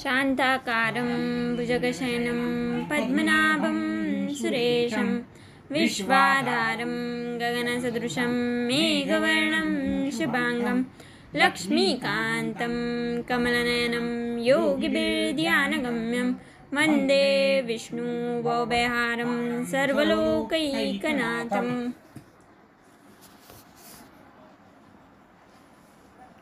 शान्ताकारं भुजगशयनं पद्मनाभं सुरेशं विश्वाधारं गगनसदृशं मेघवर्णं शुभांगं लक्ष्मीकान्तं कमलनयनं योगिभिर्ध्यानगम्यं वन्दे विष्णुभवभयहारं सर्वलोकैकनाथम्।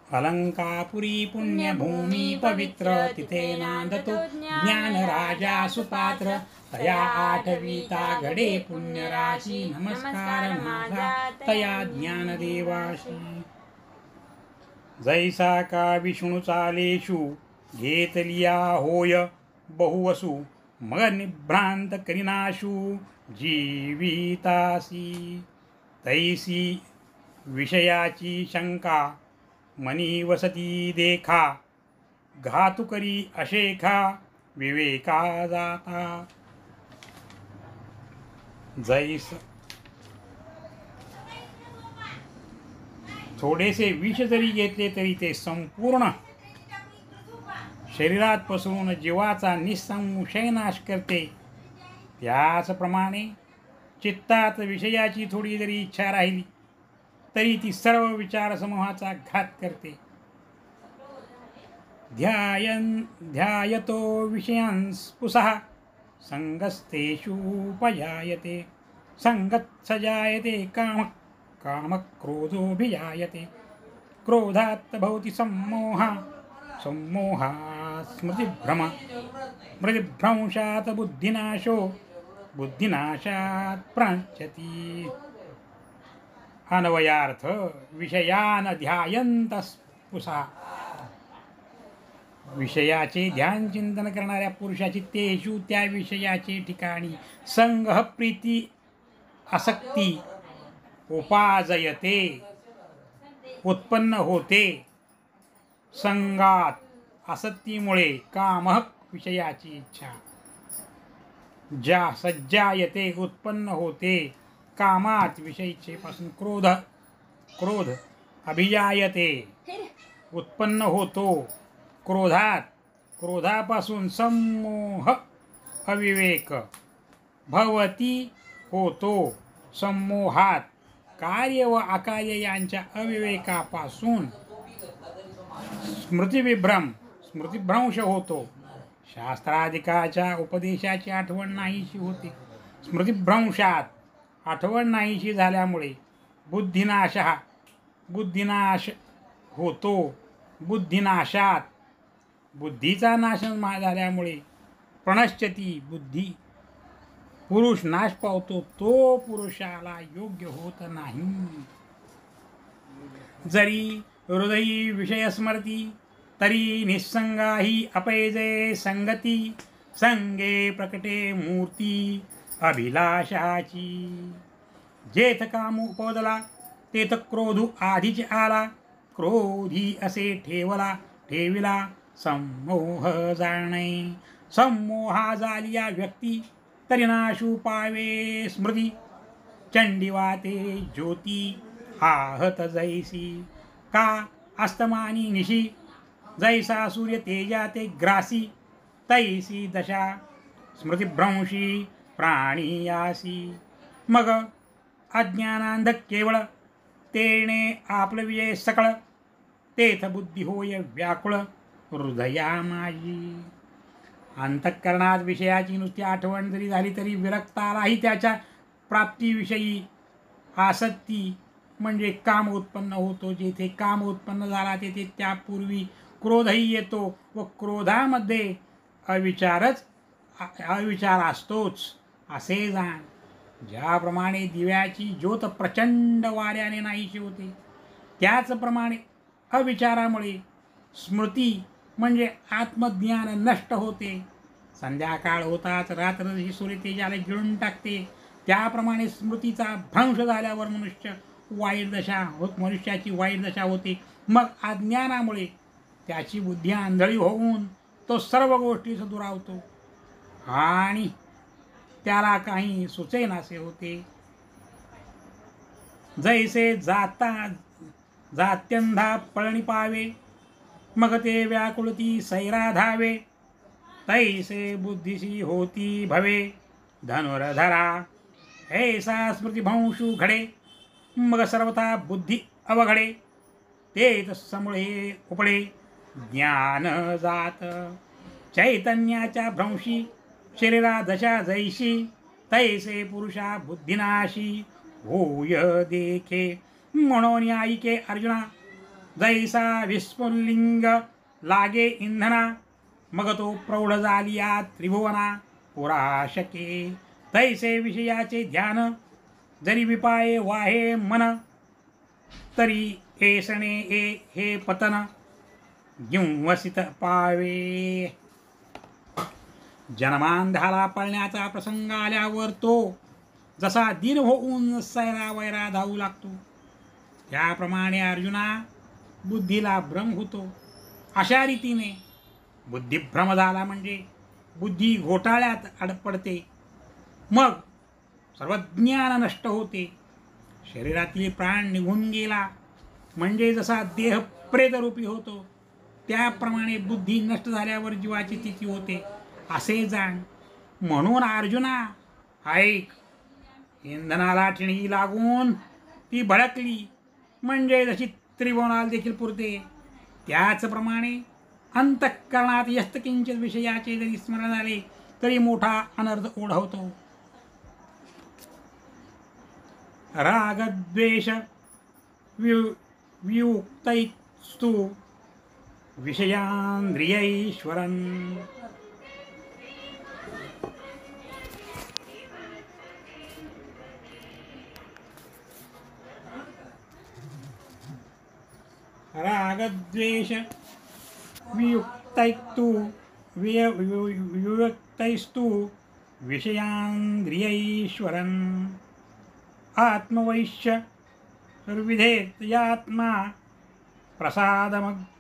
अलंकापुरी पुण्यभूमि पवित्र तिथे नांदतो ज्ञानराजा सुपात्र तया आठवीता घडे पुण्यराशी नमस्कार माझा तया ज्ञानदेवाशी। जैसा का विष्णू चालेशु घेतलिया होय बहुवसु मग निभ्रांत करिनाशु जीवितासी तैसी विषयाची शंका मनी वसती देखा घातु करी अशेखा विवेका जाता। जैस थोडेसे विष जरी घेतले तरी ते संपूर्ण शरीरात पसरून जीवाचा निसंशय नाश करते, त्याचप्रमाणे चित्तात विषयाची थोडी जरी इच्छा राहिली तरी ती सर्व विचार समूहाचा घात करते। ध्यायतो विषयांस्पुसः संगस्तेषुपजायते संगत्सजायते कामक्रोधोऽभिजायते क्रोधात् भवति सम्मोहात् स्मृतिभ्रंशात् बुद्धिनाशात् प्रणश्यति। अन्वयार्थ विषयान ध्यायंतस्पुसा विषयाचे ध्यान चिंतन करणाऱ्या पुरुषाची तेषु त्या विषयाचे ठिकाणी संग प्रीती आसक्ती उपाजयते उत्पन्न होते। संगात आसक्तीमुळे कामक विषयाची इच्छा ज्या सज्जायते उत्पन्न होते। कामात विषयीचेपासून क्रोध अभिजायते उत्पन्न होतो। क्रोधापासून सम्मोह अविवेक भवती होतो। सम्मोहात कार्य व अकार्य यांच्या अविवेकापासून स्मृतिभ्रंश होतो। शास्त्राधिकाच्या उपदेशाची आठवण नाहीशी होते। स्मृतिभ्रंशात आठवण नाहीशी झाल्यामुळे बुद्धिनाश होतो। बुद्धिनाशात बुद्धीचा नाश झाल्यामुळे प्रणश्यती बुद्धी पुरुष नाश पावतो, तो पुरुषाला योग्य होत नाही। जरी हृदयी विषय स्मरती तरी निस्संगा ही अपैजे संगती। संगे प्रकटे मूर्ती अभिलाषाची जेथ काम उपदला तेथ क्रोधू आधीच आला। क्रोधी असे ठेविला सम्मोह जाणे। सम्मोहा झालिया व्यक्ती तरी नाशू पावे स्मृती। चंडीवाते ज्योती आहत जैसी का अस्तमानी निशी। जैसा सूर्य तेजाते ग्रासी तैसी दशा स्मृतिभ्रंशी प्राणीयासी। मग अज्ञानांध केवळ तेणे आपलं विजय सकळ। तेथ बुद्धी होय व्याकुळ हृदया माझी। अंतःकरणात विषयाची नुसती आठवण जरी झाली तरी विरक्तालाही त्याच्या प्राप्तीविषयी आसक्ती म्हणजे काम उत्पन्न होतो। जेथे काम उत्पन्न झाला तेथे त्यापूर्वी क्रोधही येतो व क्रोधामध्ये अविचार असतोच असे जाण। ज्याप्रमाणे दिव्याची ज्योत प्रचंड वाऱ्याने नाहीशी होते, त्याचप्रमाणे अविचारामुळे स्मृती म्हणजे आत्मज्ञान नष्ट होते। संध्याकाळ होताच रात्र जशी सूर्यतेजाला गिळून टाकते, त्याप्रमाणे स्मृतीचा भ्रंश झाल्यावर मनुष्याची वाईट दशा होते। मग अज्ञानामुळे त्याची बुद्धी आंधळी होऊन तो सर्व गोष्टीस दुरावतो आणि त्याला काही सुचेनासे होते। जैसे जात्यंधा पळणी पावे मग ते व्याकुळती सैरा धावे। तैसे बुद्धीसी होती भवे धनुर्धरा. ऐसा स्मृतिभंशू घडे मग सर्वथा बुद्धी अवघडे. ते तत्समुळे उपडे ज्ञान जात. चैतन्याच्या भ्रंशी शरीरा दशा जैशी. तैसे पुरुषा बुद्धिनाशी होय देखे. म्हणून ऐके अर्जुना जैसा विस्फुल्लिंग लागे इंधना. मग तो प्रौढ झालिया त्रिभुवना पुराशके. तैसे विषयाचे ध्यान जरी विपाये वाहे मन. तरी ऐसणे हे पतन जिंवसित पावे. जन्मांधाला पळण्याचा प्रसंग आल्यावर तो जसा दीन होऊन सैरा वैरा धावू लागतो त्याप्रमाणे अर्जुना बुद्धीला भ्रम होतो. अशा रीतीने बुद्धिभ्रम झाला म्हणजे बुद्धी घोटाळ्यात अडपडते. मग सर्व ज्ञान नष्ट होते. शरीरातील प्राण निघून गेला म्हणजे जसा देह प्रेतरूपी होतो त्याप्रमाणे बुद्धी नष्ट झाल्यावर जीवाची स्थिती होते असे जाण. म्हणून अर्जुना ऐक. इंधनाला ठिणगी लागून ती भडकली म्हणजे जशी त्रिभुवनाला देखील पुरते त्याचप्रमाणे अंतःकरणात यस्तकिंचित विषयाचे जरी स्मरण झाले तरी मोठा अनर्थ ओढवतो. रागद्वेष वियुक्तैस्तु विषयान्द्रियैश्वरन्. रागद्वेष वियुक्तैस्तु विषयान्द्रियैश्वरन्. आत्मवैश्य सर्विधेत्यात्मा प्रसादमधिगच्छति.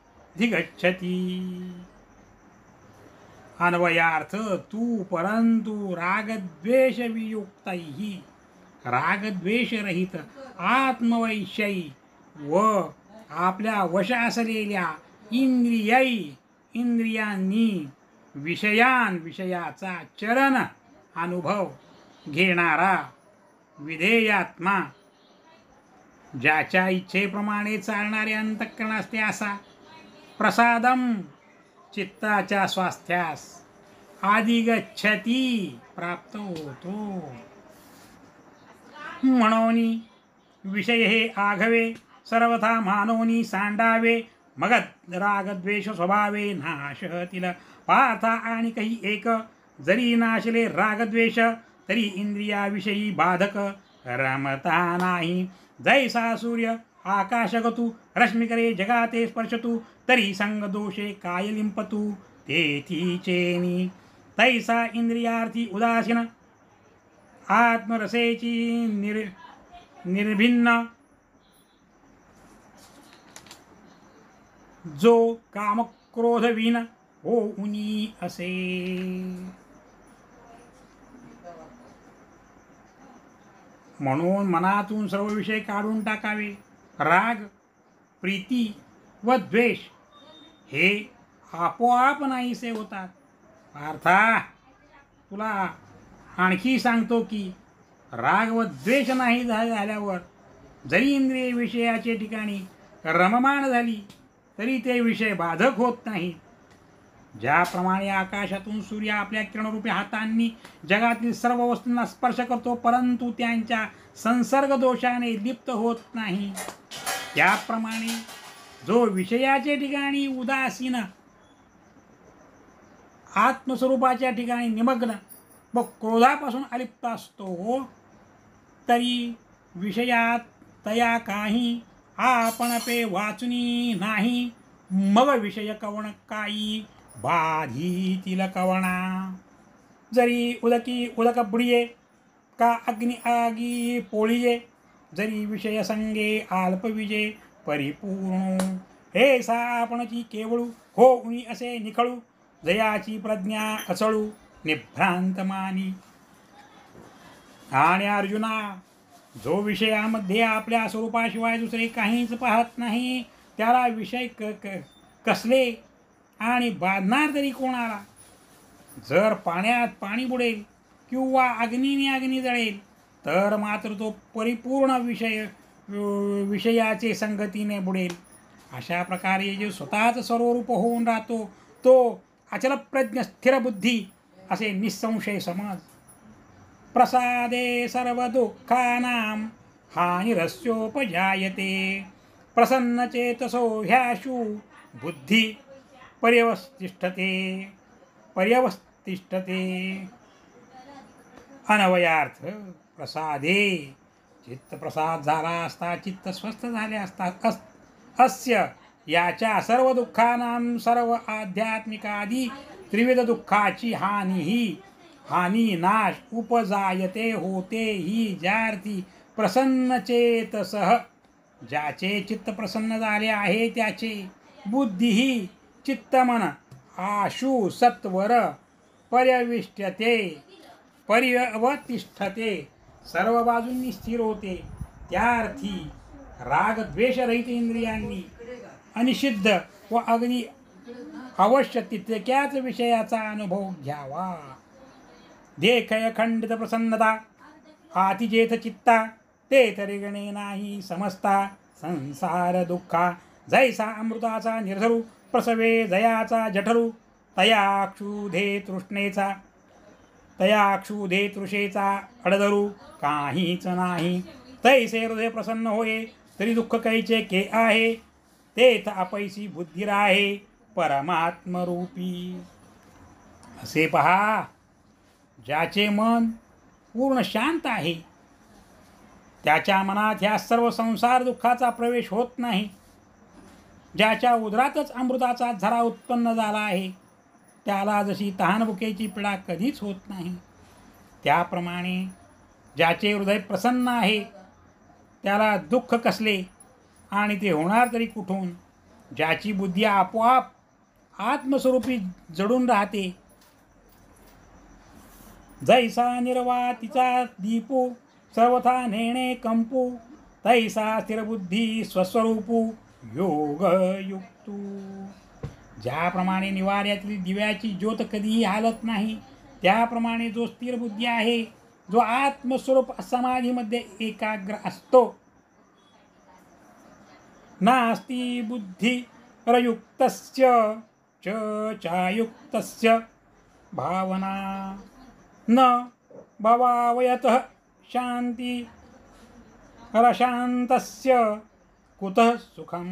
अन्वयार्थ तू परंतु रागद्वेष वियुक्तैः रागद्वेषरहित आत्मवैश्यई व आपल्या वश असलेल्या इंद्रियांनी विषयाचा चरण अनुभव घेणारा विधेयात्मा ज्याच्या इच्छेप्रमाणे चालणारे अंतःकरण असते असा प्रसादम चित्ताच्या स्वास्थ्यास आदिगच्छती प्राप्त होतो. म्हणून विषय हे आघवे सर्वथा मानोनी सांडावे. मग रागद्वेष स्वभावे नाशतील पार्था आणि काही एक. जरी नाशले रागद्वेष तरी इंद्रियाविषयी बाधक रमता नाही. जैसा सूर्य आकाशगतु रश्मिकरे जगाते स्पर्शतु तरी संगदोषे काय लिंपतु तेथीचेनी. तैसा इंद्रियार्थी उदासीन आत्मरसेची निर्भिन्न जो कामक्रोधवीन होऊनी असे. म्हणून मनातून सर्व विषय काढून टाकावे. राग प्रीती व द्वेष हे आपोआप नाहीसे होतात. पार्था तुला आणखी सांगतो की राग व द्वेष नाही झाल्यावर जरी इंद्रिय विषयाचे ठिकाणी रममाण झाली तरी ते विषय बाधक होत नाही. ज्याप्रमाणे आकाशातून सूर्य आपल्या किरणरूपी हातांनी जगातील सर्व वस्तूंना स्पर्श करतो परंतु त्यांच्या संसर्ग दोषाने लिप्त होत नाही त्याप्रमाणे जो विषयाच्या ठिकाणी उदासीन आत्मस्वरूपाच्या ठिकाणी निमग्न व क्रोधापासून अलिप्त असतो तरी विषयात तया काही आपणपे वाचुनी नाही. मग विषय कवण काही बाधीतील कवणा. जरी उदकी उदक बुडिये का अग्नि आगी पोळिये जरी विषय संगे अल्पविजे परिपूर्ण. हे सापणची केवळू होऊनी असे निखळू जयाची प्रज्ञा असळू निभ्रांत मानी. आणि अर्जुना जो विषयामध्ये आपल्या स्वरूपाशिवाय दुसरे काहीच पाहत नाही त्याला विषय कसले आणि बांधणार तरी कोणाला. जर पाण्यात पाणी बुडेल किंवा अग्नीने अग्नी जळेल तर मात्र तो परिपूर्ण विषयाचे संगतीने बुडेल. अशा प्रकारे जे स्वतःच सर्वरूप होऊन राहतो तो अचलप्रज्ञ स्थिरबुद्धी असे निसंशय समज. प्रसादे सर्व दुःखानां हानिरस्योपजायते प्रसन्नचेतसो ह्याशु बुद्धी पर्यवस्थिष्ठते. अन्वयार्थ. प्रसादे चित्त प्रसाद झाला असता, चित्त स्वस्थ झाले असतात. अस्य याच्या सर्व दुःखानां सर्व आध्यात्मिकादी त्रिविध दुःखाची हानी नाश उपजायते होते ही ज्यार्थी प्रसन्नचेतसः ज्याचे चित्त प्रसन्न झाले आहे त्याचे बुद्धी चित्तमन आशु सत्वर पर्यवतिष्ठते सर्व बाजूंनी स्थिर होते. त्यार्थी राग द्वेषरहित इंद्रियांनी अनिषिद्ध व अग्नी अवश्य तितक्याच विषयाचा अनुभव घ्यावा. देखय खंडित प्रसन्नता आतिजेत चित्ता ते तरी गणे नाही समजता. संसार दुःखा जैसा अमृताचा निर्धरू प्रसवे जयाचा जठरू तया क्षुधे तृषेचा अडधरू काहीच नाही. तैसे हृदय प्रसन्न होये तरी दुःख कैचे के आहे. तेथ अपैसी बुद्धी राहे परमात्मरूपी. असे पहा, ज्याचे मन पूर्ण शांत आहे त्याच्या मनात ह्या सर्व संसार दुःखाचा प्रवेश होत नाही. ज्याच्या उदरातच अमृताचा झरा उत्पन्न झाला आहे त्याला जशी तहानभुकेची पीडा कधीच होत नाही. त्याप्रमाणे ज्याचे हृदय प्रसन्न आहे त्याला दुःख कसले आणि ते होणार तरी कुठून. ज्याची बुद्धी आपोआप आत्मस्वरूपी जडून राहते. जैसा निर्वातीचा दीपू सर्वथा नेणे कंपू तैसा स्थिरबुद्धी स्वस्वरूपू योगयुक्तू. ज्याप्रमाणे निवाऱ्यातील दिव्याची ज्योत कधीही हालत नाही त्याप्रमाणे जो स्थिर बुद्धी आहे, जो आत्मस्वरूप समाधीमध्ये एकाग्र असतो. नास्ति बुद्धी रयुक्तस्य चायुक्तस्य भावना न भवावयतः शांती रशांतस्य कुतः सुखम.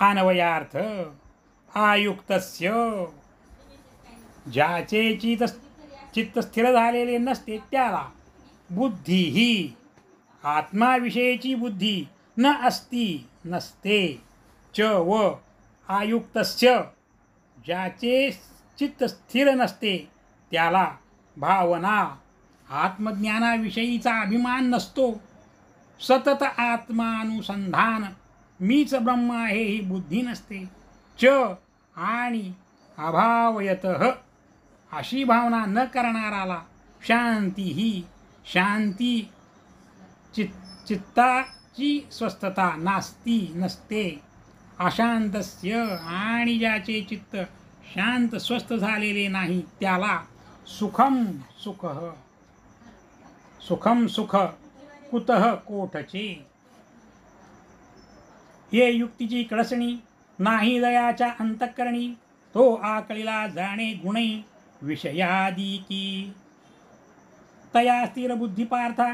अन्वयार्थ. आयुक्तस्य ज्याचे चित्त स्थिर झालेले नसते त्याला बुद्धी ही आत्माविषयीची बुद्धी न असती नसते. च व आयुक्तस्य ज्याचे चित्त स्थिर नसते त्याला भावना आत्मज्ञानाविषयीचा अभिमान नसतो. सतत आत्मानुसंधान मीच ब्रह्म आहे ही बुद्धी नसते. च आणि अभावयतः अशी भावना न करणाराला शांती चित्ताची स्वस्थता नसते. अशांतस्य आणि ज्याचे चित्त शांत स्वस्थ झालेले नाही त्याला सुखम सुख कुतः कोठचे. ये युक्तीची कळसणी नाही दयाच्या अंतःकरणी तो आकळीला जाणे गुणे विषयादी की. तया स्थिर बुद्धी पार्था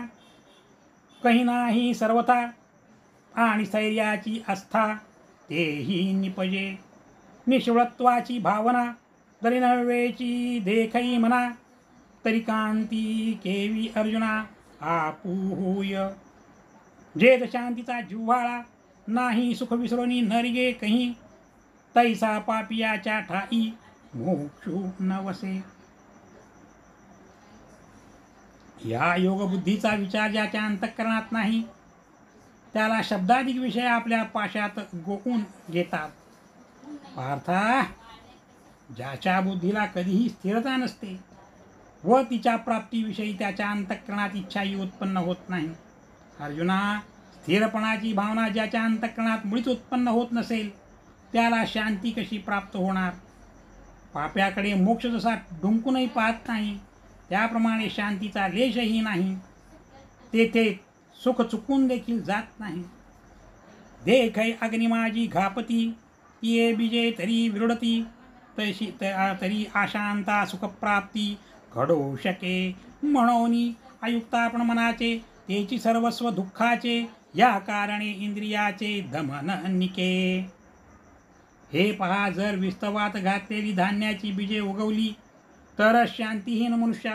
कही नाही सर्वथा आणि स्थैर्याची आस्था तेही निपजे. निष्वळत्वाची भावना तरी नव्हेची देखई म्हणा तरी कांती केवी अर्जुना आपूय. जेत शांतीचा जिव्हाळा नाही सुख विसरोनी नरिगे कही तैसा पापियाच्या ठाई मोक्षू न वसे. या योगबुद्धीचा विचार ज्याच्या अंतःकरणात नाही त्याला शब्दाधिक विषय आपल्या पाशात गोकून घेतात. पार्था, ज्याच्या बुद्धीला कधीही स्थिरता नसते व तिच्या प्राप्तीविषयी त्याच्या अंतःकरणात इच्छाही उत्पन्न होत नाही. अर्जुना, स्थिरपणाची भावना ज्याच्या अंतःकरणात मुळीच उत्पन्न होत नसेल त्याला शांती कशी प्राप्त होणार. पाप्याकडे मोक्ष जसा डुंकूनही पाहत नाही, त्याप्रमाणे शांतीचा लेशही नाही. तेथे सुख चुकून देखील जात नाही. देखै अग्निमाजी घापती, तिये बीजे तरी विरुडती, तरी अशांता सुखप्राप्ती घडू शके. म्हणून अयुक्तापण मनाचे, तेची सर्वस्व दुःखाचे, या कारणे इंद्रियाचे दमन निके. हे पहा, जर विस्तवात घातलेली धान्याची बीजे उगवली तरच शांतीहीन मनुष्या